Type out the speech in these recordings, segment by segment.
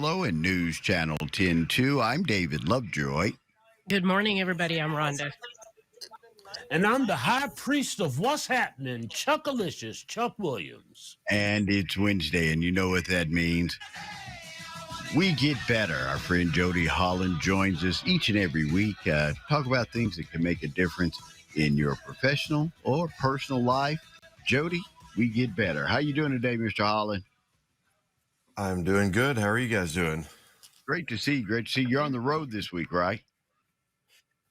Hello and News Channel 10-2. I'm David Lovejoy. Good morning, everybody. I'm Rhonda. And I'm the high priest of what's happening, Chuckalicious, Chuck Williams. And it's Wednesday, and you know what that means. We get better. Our friend Jody Holland joins us each and every week to talk about things that can make a difference in your professional or personal life. Jody, we get better. How you doing today, Mr. Holland? I'm doing good. How are you guys doing? Great to see you. Great to see you. You're on the road this week, right?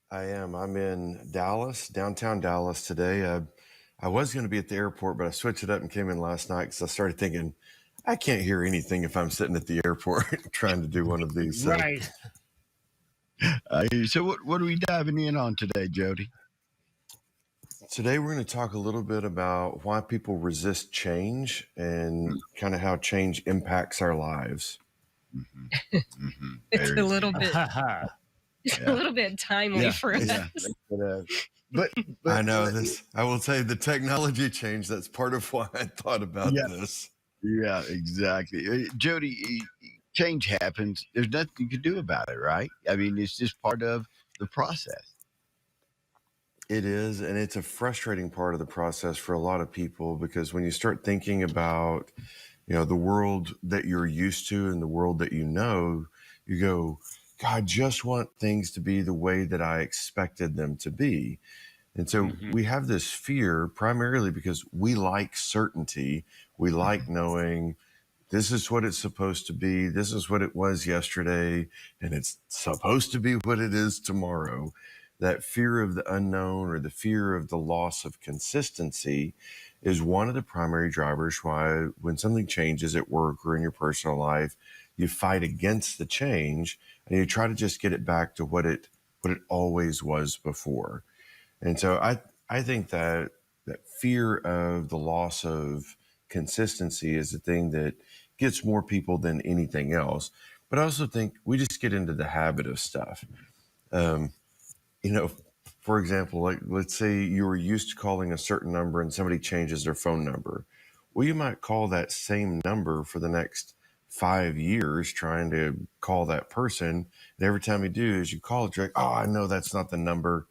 I am. I'm in Dallas, downtown Dallas today. I was going to be at the airport, but I switched it up and came in last night because I started thinking, I can't hear anything if I'm sitting at the airport trying to do one of these. So. Right. So what are we diving in on today, Jody? Today, we're going to talk a little bit about why people resist change and kind of how change impacts our lives. Mm-hmm. Mm-hmm. It's a little bit, Yeah. a little bit timely for us. Yeah. But I know this. I will tell you the technology change. That's part of why I thought about this. Yeah, exactly. Jody, change happens. There's nothing you can do about it, right? I mean, it's just part of the process. It is, and it's a frustrating part of the process for a lot of people because when you start thinking about, the world that you're used to and the world that you go, God, I just want things to be the way that I expected them to be. And so we have this fear primarily because we like certainty. We like knowing this is what it's supposed to be. This is what it was yesterday, and it's supposed to be what it is tomorrow. That fear of the unknown or the fear of the loss of consistency is one of the primary drivers why when something changes at work or in your personal life, you fight against the change and you try to just get it back to what it always was before. And so I think that fear of the loss of consistency is the thing that gets more people than anything else. But I also think we just get into the habit of stuff. For example, like let's say you were used to calling a certain number and somebody changes their phone number. Well, you might call that same number for the next 5 years trying to call that person. And every time you do is you call it, you're like, oh, I know that's not the number.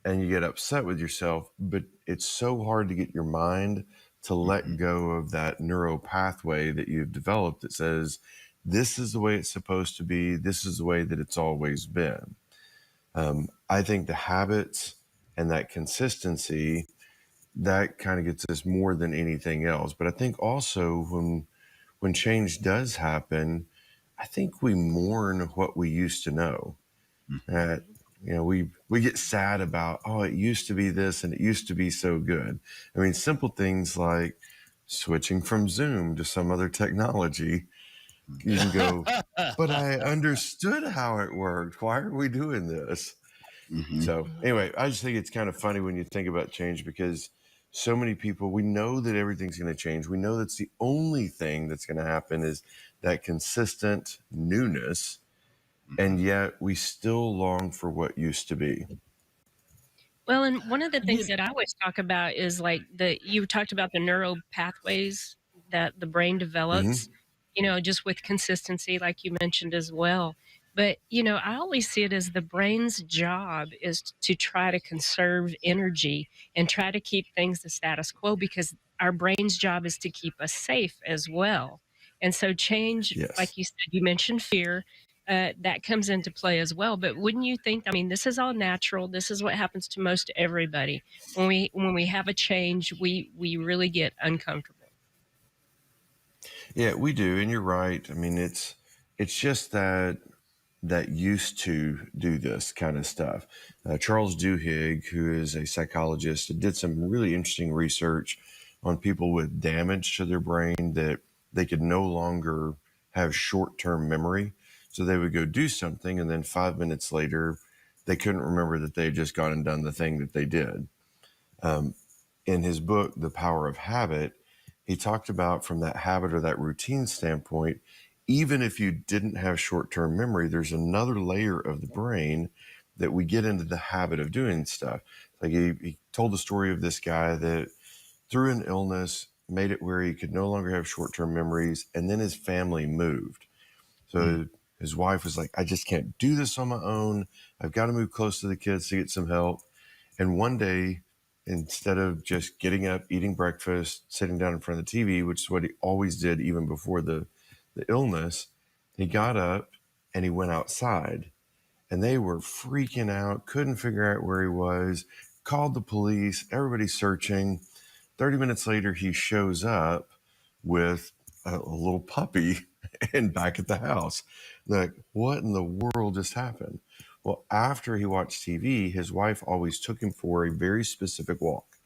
And you get upset with yourself. But it's so hard to get your mind to let go of that neural pathway that you've developed that says, this is the way it's supposed to be. This is the way that it's always been. I think the habits and that consistency, that kind of gets us more than anything else. But I think also when change does happen, I think we mourn what we used to know. We get sad about, oh, it used to be this and it used to be so good. I mean, simple things like switching from Zoom to some other technology. You can go, but I understood how it worked. Why are we doing this? So anyway, I just think it's kind of funny when you think about change because so many people, we know that everything's going to change. We know that's the only thing that's going to happen is that consistent newness. And yet we still long for what used to be. Well, and one of the things that I always talk about is like you talked about the neural pathways that the brain develops, just with consistency, like you mentioned as well. But, I always see it as the brain's job is to try to conserve energy and try to keep things the status quo because our brain's job is to keep us safe as well. And so change, Yes. like you said, you mentioned fear. That comes into play as well. But wouldn't you think? I mean, this is all natural. This is what happens to most everybody. When we have a change, we really get uncomfortable. Yeah, we do. And you're right. I mean, it's just that used to do this kind of stuff. Charles Duhigg, who is a psychologist, did some really interesting research on people with damage to their brain that they could no longer have short-term memory. So they would go do something, and then 5 minutes later, they couldn't remember that they had just gone and done the thing that they did. In his book, The Power of Habit, he talked about from that habit or that routine standpoint, even if you didn't have short-term memory, there's another layer of the brain that we get into the habit of doing stuff. Like he told the story of this guy that through an illness made it where he could no longer have short-term memories, and then his family moved. So his wife was like, I just can't do this on my own. I've got to move close to the kids to get some help. And one day, instead of just getting up, eating breakfast, sitting down in front of the TV, which is what he always did even before the illness, he got up and he went outside. And they were freaking out, couldn't figure out where he was, called the police, everybody's searching. 30 minutes later, he shows up with a little puppy and back at the house. They're like, what in the world just happened? Well, after he watched TV, his wife always took him for a very specific walk.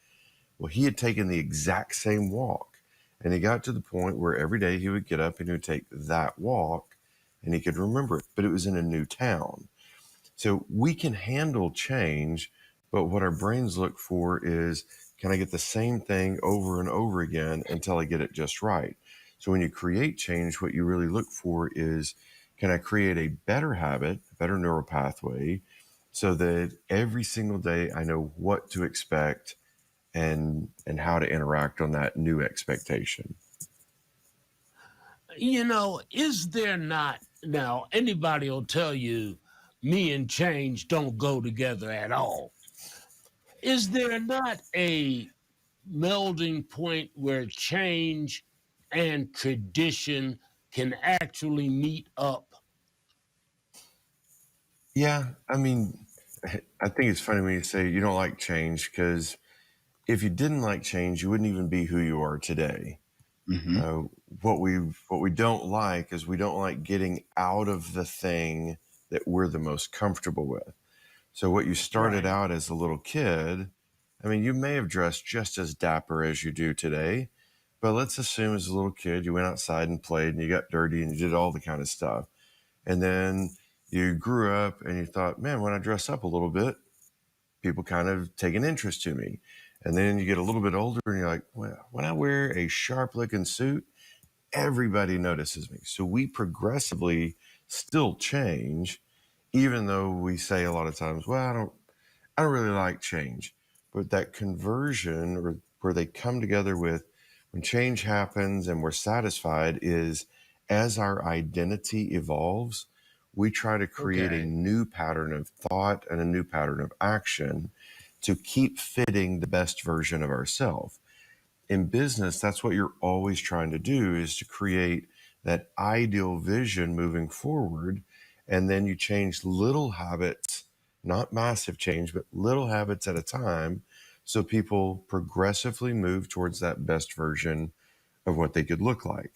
Well, he had taken the exact same walk. And he got to the point where every day he would get up and he would take that walk and he could remember it, but it was in a new town. So we can handle change, but what our brains look for is, can I get the same thing over and over again until I get it just right? So when you create change, what you really look for is, can I create a better habit, a better neural pathway, so that every single day I know what to expect and how to interact on that new expectation. Is there not, now anybody will tell you me and change don't go together at all. Is there not a melding point where change and tradition can actually meet up? Yeah, I mean, I think it's funny when you say you don't like change, because if you didn't like change, you wouldn't even be who you are today. Mm-hmm. What we don't like is we don't like getting out of the thing that we're the most comfortable with. So what you started Right. out as a little kid, I mean, you may have dressed just as dapper as you do today, but let's assume as a little kid you went outside and played and you got dirty and you did all the kind of stuff. And then you grew up and you thought, man, when I dress up a little bit, people kind of take an interest to me. And then you get a little bit older and you're like, well, when I wear a sharp looking suit, everybody notices me. So we progressively still change, even though we say a lot of times, well, I don't really like change. But that conversion, or where they come together with, when change happens and we're satisfied, is as our identity evolves, we try to create a Okay. new pattern of thought and a new pattern of action to keep fitting the best version of ourselves. In business, that's what you're always trying to do, is to create that ideal vision moving forward. And then you change little habits, not massive change, but little habits at a time. So people progressively move towards that best version of what they could look like.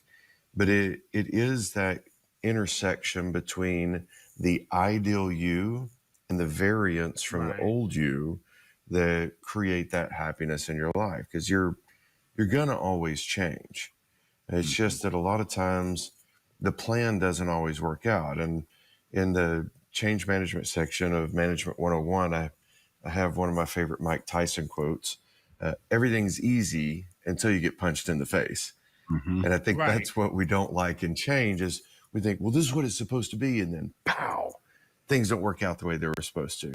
But it is that intersection between the ideal you and the variance from the Right. old you that create that happiness in your life, because you're going to always change. It's Mm-hmm. just that a lot of times the plan doesn't always work out. And in the change management section of Management 101, I have one of my favorite Mike Tyson quotes: everything's easy until you get punched in the face. Mm-hmm. And I think Right. that's what we don't like in change, is we think, well, this is what it's supposed to be. And then pow, things don't work out the way they were supposed to.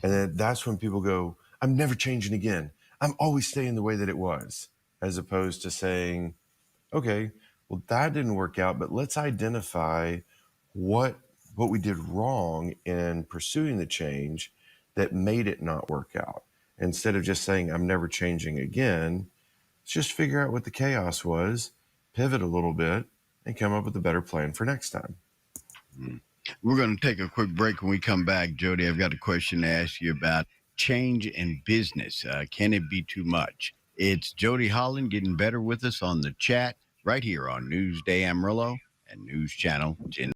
And then that's when people go, I'm never changing again. I'm always staying the way that it was, as opposed to saying, okay, well, that didn't work out, but let's identify what we did wrong in pursuing the change that made it not work out. Instead of just saying, I'm never changing again, let's just figure out what the chaos was, pivot a little bit, and come up with a better plan for next time. We're going to take a quick break. When we come back, Jody, I've got a question to ask you about change in business. Can it be too much? It's Jody Holland getting better with us on the chat right here on Newsday Amarillo and News Channel 10.